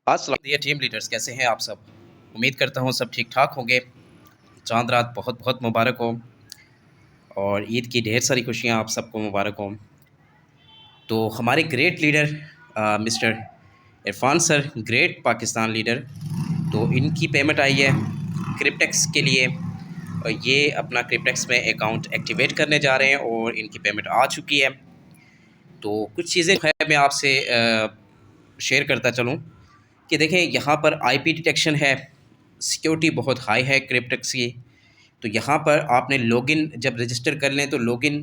अस्सलाम dear team leaders, कैसे हैं आप सब। उम्मीद करता हूँ सब ठीक ठाक होंगे। चांद रात बहुत बहुत मुबारक हो और ईद की ढेर सारी खुशियाँ आप सबको मुबारक हो। तो हमारे great leader mister Irfan sir, great Pakistan leader, तो इनकी पेमेंट आई है क्रिप्टेक्स के लिए और ये अपना क्रिप्टेक्स में अकाउंट एक्टिवेट करने जा रहे हैं और इनकी पेमेंट आ चुकी है। तो कुछ चीज़ें है मैं आपसे शेयर करता चलूँ कि देखें, यहाँ पर आईपी डिटेक्शन है, सिक्योरिटी बहुत हाई है क्रिप्टेक्स की। तो यहाँ पर आपने लॉगिन जब रजिस्टर कर लें तो लॉगिन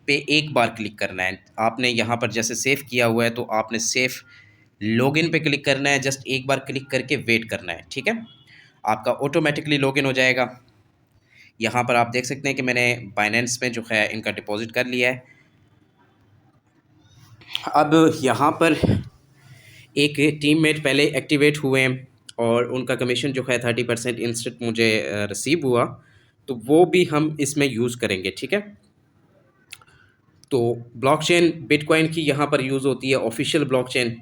पे एक बार क्लिक करना है। आपने यहाँ पर जैसे सेव किया हुआ है तो आपने सेव लॉगिन पे क्लिक करना है, जस्ट एक बार क्लिक करके वेट करना है, ठीक है। आपका ऑटोमेटिकली लॉगिन हो जाएगा। यहाँ पर आप देख सकते हैं कि मैंने बाइनेंस में जो है इनका डिपॉजिट कर लिया है। अब यहाँ पर एक टीममेट पहले एक्टिवेट हुए हैं और उनका कमीशन जो है 30% इंस्टेंट मुझे रिसीव हुआ, तो वो भी हम इसमें यूज़ करेंगे, ठीक है। तो ब्लॉकचेन बिटकॉइन की यहाँ पर यूज़ होती है, ऑफिशियल ब्लॉकचेन,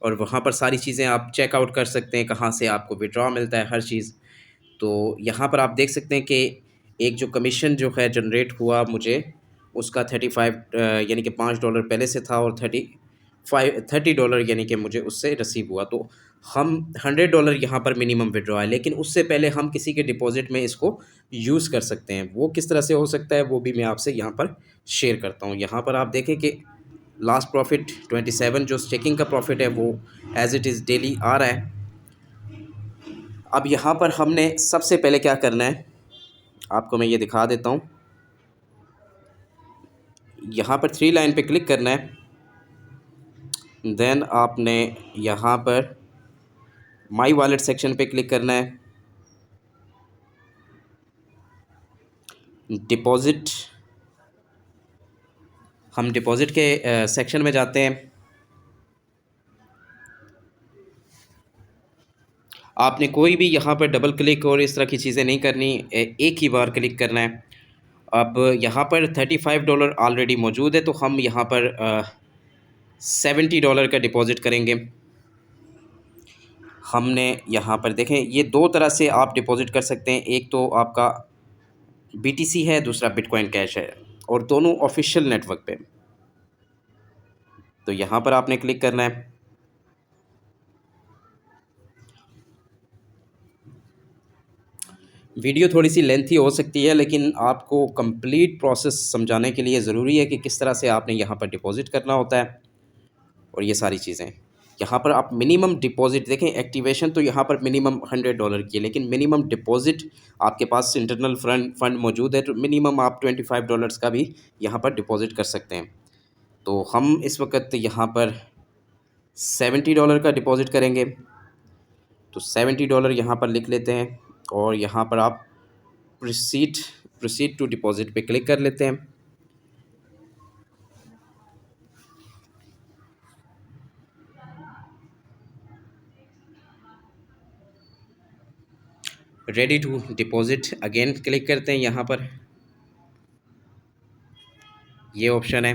और वहाँ पर सारी चीज़ें आप चेकआउट कर सकते हैं, कहाँ से आपको विड्रॉ मिलता है, हर चीज़। तो यहाँ पर आप देख सकते हैं कि एक जो कमीशन जो है जनरेट हुआ मुझे, उसका 35 यानी कि $5 पहले से था और $30 यानी कि मुझे उससे रिसीव हुआ। तो हम $100 यहाँ पर मिनिमम विड्रॉ है, लेकिन उससे पहले हम किसी के डिपॉजिट में इसको यूज़ कर सकते हैं। वो किस तरह से हो सकता है वो भी मैं आपसे यहाँ पर शेयर करता हूँ। यहाँ पर आप देखें कि लास्ट प्रॉफिट 27 जो स्टेकिंग का प्रॉफिट है वो एज़ इट इज़ डेली आ रहा है। अब यहाँ पर हमने सबसे पहले क्या करना है आपको मैं ये दिखा देता हूँ। यहाँ पर 3 लाइन पे क्लिक करना है, देन आपने यहाँ पर माई वॉलेट सेक्शन पे क्लिक करना है, डिपॉज़िट, हम डिपॉज़िट के सेक्शन में जाते हैं। आपने कोई भी यहाँ पर डबल क्लिक और इस तरह की चीज़ें नहीं करनी, एक ही बार क्लिक करना है। अब यहाँ पर $35 ऑलरेडी मौजूद है, तो हम यहाँ पर $70 का डिपॉज़िट करेंगे। हमने यहाँ पर देखें, ये दो तरह से आप डिपॉज़िट कर सकते हैं, एक तो आपका BTC है, दूसरा बिटकॉइन कैश है, और दोनों ऑफिशियल नेटवर्क पे। तो यहाँ पर आपने क्लिक करना है। वीडियो थोड़ी सी लेंथी हो सकती है, लेकिन आपको कंप्लीट प्रोसेस समझाने के लिए ज़रूरी है कि किस तरह से आपने यहाँ पर डिपॉज़िट करना होता है और ये सारी चीज़ें। यहाँ पर आप मिनिमम डिपॉज़िट देखें, एक्टिवेशन तो यहाँ पर मिनिमम $100 की है, लेकिन मिनिमम डिपॉज़िट आपके पास इंटरनल फंड मौजूद है, तो मिनिमम आप $25 का भी यहाँ पर डिपॉज़िट कर सकते हैं। तो हम इस वक्त यहाँ पर $70 का डिपॉज़िट करेंगे। तो $70 यहाँ पर लिख लेते हैं और यहाँ पर आप प्रोसीड टू डिपॉज़िट पे क्लिक कर लेते हैं। Ready to deposit again click करते हैं। यहाँ पर ये ऑप्शन है।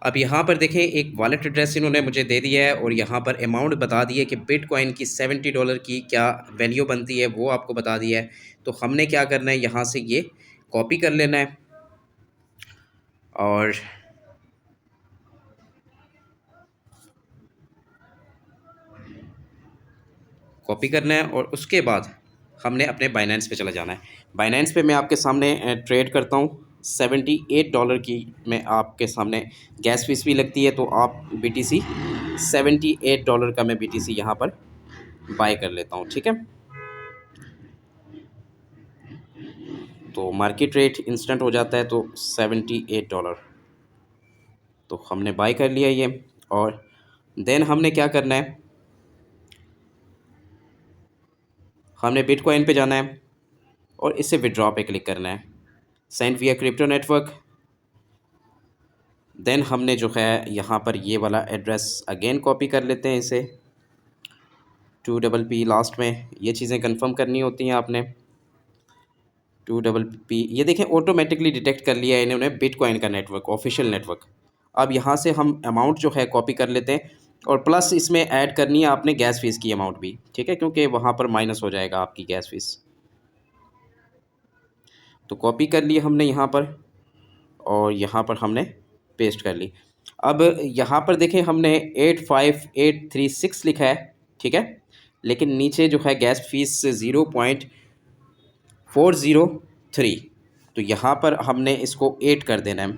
अब यहाँ पर देखें, एक वॉलेट एड्रेस इन्होंने मुझे दे दिया है और यहाँ पर अमाउंट बता दी है कि बिटकॉइन की $70 की क्या वैल्यू बनती है, वो आपको बता दिया है। तो हमने क्या करना है, यहाँ से ये कॉपी कर लेना है और कॉपी करना है और उसके बाद हमने अपने बाइनेंस पे चला जाना है। बाइनेंस पे मैं आपके सामने ट्रेड करता हूँ $78 की। मैं आपके सामने गैस फीस भी लगती है, तो आप BTC $78 का मैं BTC यहाँ पर बाय कर लेता हूँ, ठीक है। तो मार्केट रेट इंस्टेंट हो जाता है, तो $78 तो हमने बाय कर लिया ये। और देन हमने क्या करना है, हमने बिटकॉइन पे जाना है और इसे विड्रॉ पे क्लिक करना है, सेंड विया क्रिप्टो नेटवर्क। देन हमने जो है यहाँ पर ये वाला एड्रेस अगेन कॉपी कर लेते हैं, इसे 2PP लास्ट में ये चीज़ें कंफर्म करनी होती हैं आपने। 2PP ये देखें ऑटोमेटिकली डिटेक्ट कर लिया है इन्होंने, बिटकॉइन का नेटवर्क, ऑफिशियल नेटवर्क। अब यहाँ से हम अमाउंट जो है कॉपी कर लेते हैं और प्लस इसमें ऐड करनी है आपने गैस फीस की अमाउंट भी, ठीक है, क्योंकि वहाँ पर माइनस हो जाएगा आपकी गैस फीस। तो कॉपी कर लिए हमने यहाँ पर और यहाँ पर हमने पेस्ट कर ली। अब यहाँ पर देखें हमने 85836 लिखा है, ठीक है, लेकिन नीचे जो है गैस फीस 0.403, तो यहाँ पर हमने इसको 8 कर देना है।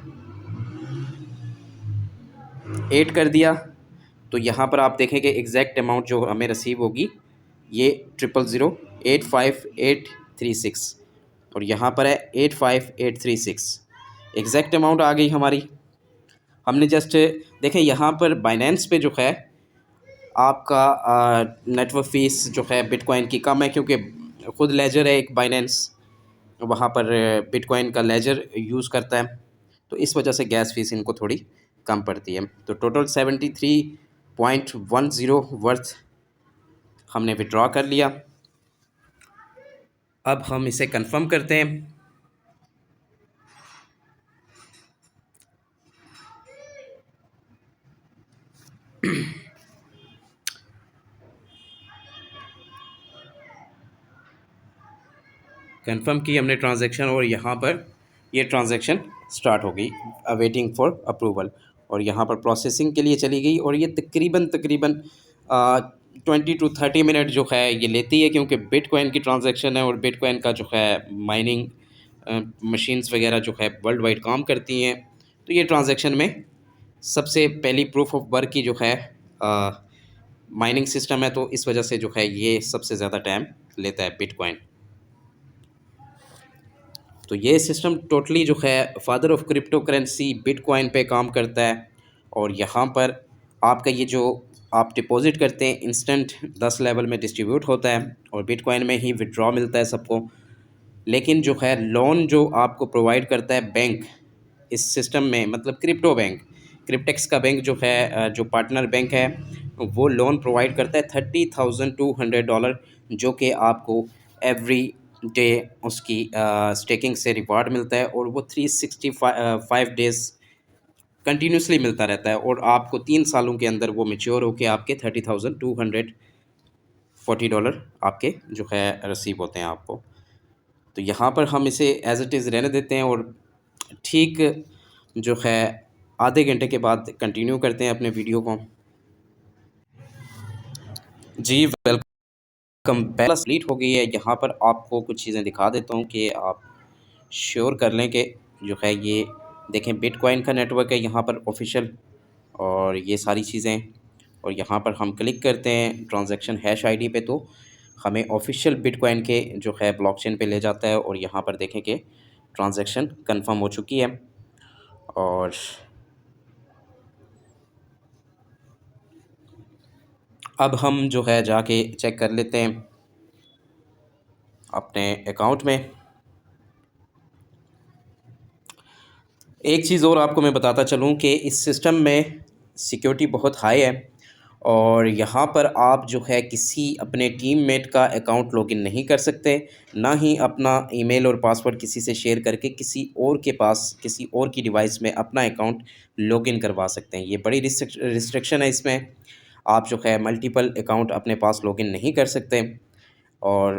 8 कर दिया तो यहाँ पर आप देखेंगे एग्जैक्ट अमाउंट जो हमें रिसीव होगी ये 000-85836 और यहाँ पर है 85836, एग्जैक्ट अमाउंट आ गई हमारी। हमने जस्ट देखें यहाँ पर बाइनेंस पे जो है आपका नेटवर्क फ़ीस जो है बिटकॉइन की कम है, क्योंकि ख़ुद लेजर है एक बाइनेंस, वहाँ पर बिटकॉइन का लेजर यूज़ करता है, तो इस वजह से गैस फीस इनको थोड़ी कम पड़ती है। तो टोटल 73.10 वर्थ हमने विड्रॉ कर लिया। अब हम इसे कंफर्म करते हैं। कंफर्म की हमने ट्रांजैक्शन और यहाँ पर ये ट्रांजैक्शन स्टार्ट हो गई, अवेटिंग फॉर अप्रूवल, और यहाँ पर प्रोसेसिंग के लिए चली गई और ये तकरीबन 20 to 30 मिनट जो है ये लेती है, क्योंकि बिटकॉइन की ट्रांजैक्शन है और बिटकॉइन का जो है माइनिंग मशीन्स वगैरह जो है वर्ल्ड वाइड काम करती हैं। तो ये ट्रांजैक्शन में सबसे पहली प्रूफ ऑफ वर्क की जो है माइनिंग सिस्टम है, तो इस वजह से जो है ये सबसे ज़्यादा टाइम लेता है बिटकॉइन। तो ये सिस्टम टोटली जो है father of crypto currency bitcoin पे काम करता है। और यहाँ पर आपका ये जो आप डिपॉज़िट करते हैं इंस्टेंट 10 लेवल में डिस्ट्रीब्यूट होता है और बिटकॉइन में ही विड्रॉ मिलता है सबको। लेकिन जो है लोन जो आपको प्रोवाइड करता है बैंक इस सिस्टम में, मतलब क्रिप्टो बैंक, क्रिप्टेक्स का बैंक जो है जो पार्टनर बैंक है, वो लोन प्रोवाइड करता है $30,200, जो कि आपको एवरी डे उसकी स्टेकिंग से रिवार्ड मिलता है और वो 365 डेज़ कंटिन्यूसली मिलता रहता है और आपको 3 सालों के अंदर वो मेच्योर होकर आपके $30,240 आपके जो है रिसीव होते हैं आपको। तो यहाँ पर हम इसे एज़ इट इज़ रहने देते हैं और ठीक जो है आधे घंटे के बाद कंटिन्यू करते हैं अपने वीडियो को। जी वेलकम, पहला कंप्लीट हो गई है। यहाँ पर आपको कुछ चीज़ें दिखा देता हूँ कि आप श्योर कर लें कि जो है ये देखें बिटकॉइन का नेटवर्क है यहाँ पर ऑफिशियल और ये सारी चीज़ें। और यहाँ पर हम क्लिक करते हैं ट्रांजैक्शन हैश आईडी पे, तो हमें ऑफिशियल बिटकॉइन के जो है ब्लॉकचेन पे ले जाता है और यहाँ पर देखें कि ट्रांजैक्शन कंफर्म हो चुकी है। और अब हम जो है जाके चेक कर लेते हैं अपने अकाउंट में। एक चीज़ और आपको मैं बताता चलूँ कि इस सिस्टम में सिक्योरिटी बहुत हाई है और यहाँ पर आप जो है किसी अपने टीममेट का अकाउंट लॉगिन नहीं कर सकते, ना ही अपना ईमेल और पासवर्ड किसी से शेयर करके किसी और के पास किसी और की डिवाइस में अपना अकाउंट लॉगिन करवा सकते हैं। ये बड़ी रिस्ट्रिक्शन है इसमें। आप जो है मल्टीपल अकाउंट अपने पास लॉगिन नहीं कर सकते और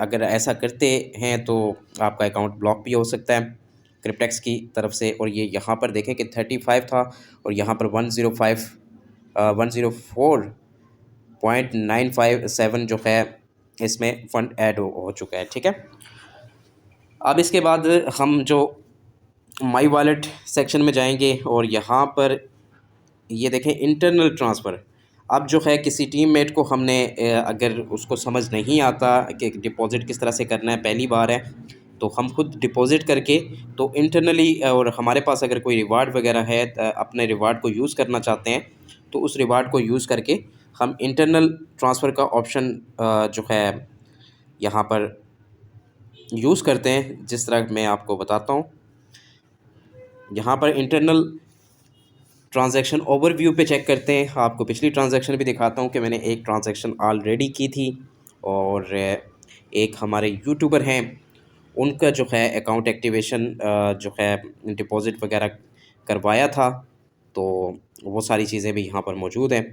अगर ऐसा करते हैं तो आपका अकाउंट ब्लॉक भी हो सकता है क्रिप्टेक्स की तरफ से। और ये यहाँ पर देखें कि 35 था और यहाँ पर 104.957 जो है इसमें फ़ंड ऐड हो चुका है, ठीक है। अब इसके बाद हम जो माई वॉलेट सेक्शन में जाएंगे और यहाँ पर ये देखें इंटरनल ट्रांसफ़र। अब जो है किसी टीममेट को हमने अगर उसको समझ नहीं आता कि डिपॉज़िट किस तरह से करना है, पहली बार है, तो हम खुद डिपॉज़िट करके तो इंटरनली और हमारे पास अगर कोई रिवार्ड वगैरह है अपने रिवार्ड को यूज़ करना चाहते हैं तो उस रिवार्ड को यूज़ करके हम इंटरनल ट्रांसफ़र का ऑप्शन जो है यहाँ पर यूज़ करते हैं। जिस तरह मैं आपको बताता हूँ, यहाँ पर इंटरनल ट्रांजैक्शन ओवरव्यू पे चेक करते हैं। आपको पिछली ट्रांजैक्शन भी दिखाता हूँ कि मैंने एक ट्रांजैक्शन ऑलरेडी की थी और एक हमारे यूट्यूबर हैं उनका जो है अकाउंट एक्टिवेशन जो है डिपॉज़िट वगैरह करवाया था तो वो सारी चीज़ें भी यहाँ पर मौजूद हैं।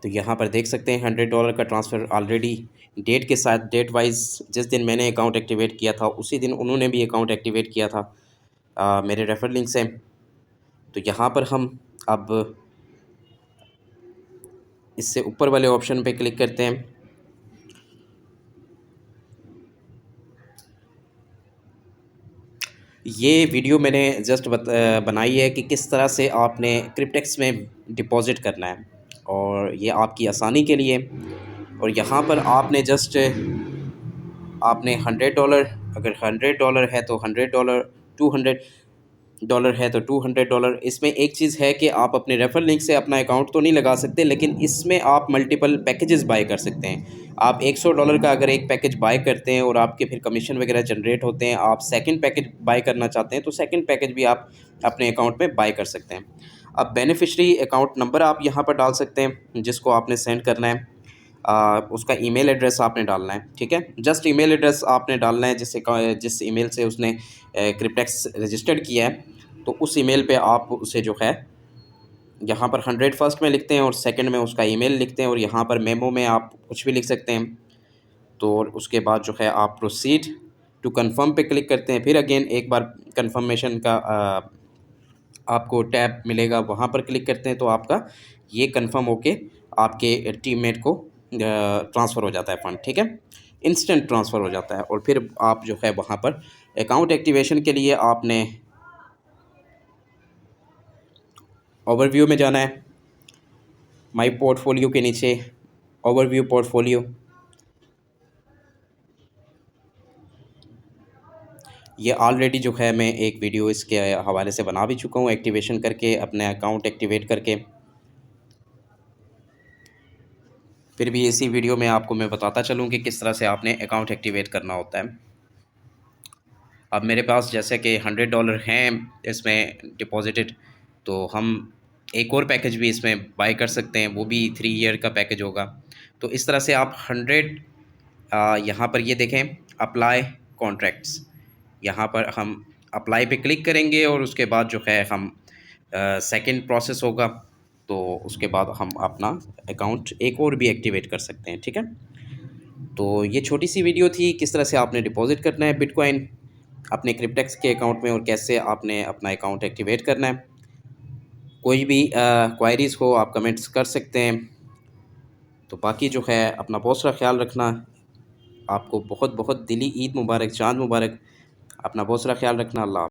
तो यहाँ पर देख सकते हैं $100 का ट्रांसफ़र ऑलरेडी डेट के साथ, डेट वाइज़ जिस दिन मैंने अकाउंट एक्टिवेट किया था उसी दिन उन्होंने भी अकाउंट एक्टिवेट किया था मेरे रेफर लिंक से। तो यहाँ पर हम अब इससे ऊपर वाले ऑप्शन पे क्लिक करते हैं। ये वीडियो मैंने जस्ट बनाई है कि किस तरह से आपने क्रिप्टेक्स में डिपॉज़िट करना है, और ये आपकी आसानी के लिए। और यहाँ पर आपने जस्ट आपने $100, अगर $100 है तो $100, $200 है तो $200। इसमें एक चीज़ है कि आप अपने रेफर लिंक से अपना अकाउंट तो नहीं लगा सकते, लेकिन इसमें आप मल्टीपल पैकेजेस बाय कर सकते हैं। आप $100 का अगर एक पैकेज बाय करते हैं और आपके फिर कमीशन वगैरह जनरेट होते हैं, आप सेकंड पैकेज बाय करना चाहते हैं तो सेकंड पैकेज भी आप अपने अकाउंट में बाय कर सकते हैं। अब बेनिफिशरी अकाउंट नंबर आप यहाँ पर डाल सकते हैं जिसको आपने सेंड करना है। उसका ईमेल एड्रेस आपने डालना है, ठीक है। जस्ट ईमेल एड्रेस आपने डालना है जिस ईमेल से उसने क्रिप्टेक्स रजिस्टर्ड किया है, तो उस ईमेल पे आप उसे जो है यहाँ पर 100 फर्स्ट में लिखते हैं और सेकंड में उसका ईमेल लिखते हैं, और यहाँ पर मेमो में आप कुछ भी लिख सकते हैं। तो उसके बाद जो है आप प्रोसीड टू कंफर्म पे क्लिक करते हैं। फिर अगेन एक बार कंफर्मेशन का आपको टैब मिलेगा, वहाँ पर क्लिक करते हैं तो आपका ये कंफर्म होके आपके टीममेट को ट्रांसफ़र हो जाता है फ़ंड, ठीक है। इंस्टेंट ट्रांसफ़र हो जाता है, और फिर आप जो है वहाँ पर अकाउंट एक्टिवेशन के लिए आपने ओवरव्यू में जाना है। माई पोर्टफोलियो के नीचे ओवरव्यू पोर्टफोलियो, ये ऑलरेडी जो है मैं एक वीडियो इसके हवाले से बना भी चुका हूँ, एक्टिवेशन करके अपने अकाउंट एक्टिवेट करके। फिर भी इसी वीडियो में आपको मैं बताता चलूँ कि किस तरह से आपने अकाउंट एक्टिवेट करना होता है। अब मेरे पास जैसे कि $100 हैं इसमें डिपॉजिटेड, तो हम एक और पैकेज भी इसमें बाय कर सकते हैं, वो भी 3 ईयर का पैकेज होगा। तो इस तरह से आप 100 यहाँ पर ये देखें अप्लाई कॉन्ट्रैक्ट्स, यहाँ पर हम अप्लाई पे क्लिक करेंगे और उसके बाद जो है हम सेकंड प्रोसेस होगा, तो उसके बाद हम अपना अकाउंट एक और भी एक्टिवेट कर सकते हैं, ठीक है। तो ये छोटी सी वीडियो थी किस तरह से आपने डिपॉजिट करना है बिटकॉइन अपने क्रिप्टेक्स के अकाउंट में, और कैसे आपने अपना अकाउंट एक्टिवेट करना है। कोई भी क्वायरीज़ हो आप कमेंट्स कर सकते हैं। तो बाकी जो है अपना बहुत सारा ख्याल रखना। आपको बहुत बहुत दिली ईद मुबारक, चाँद मुबारक। अपना बहुत सारा ख्याल रखना। अल्लाह।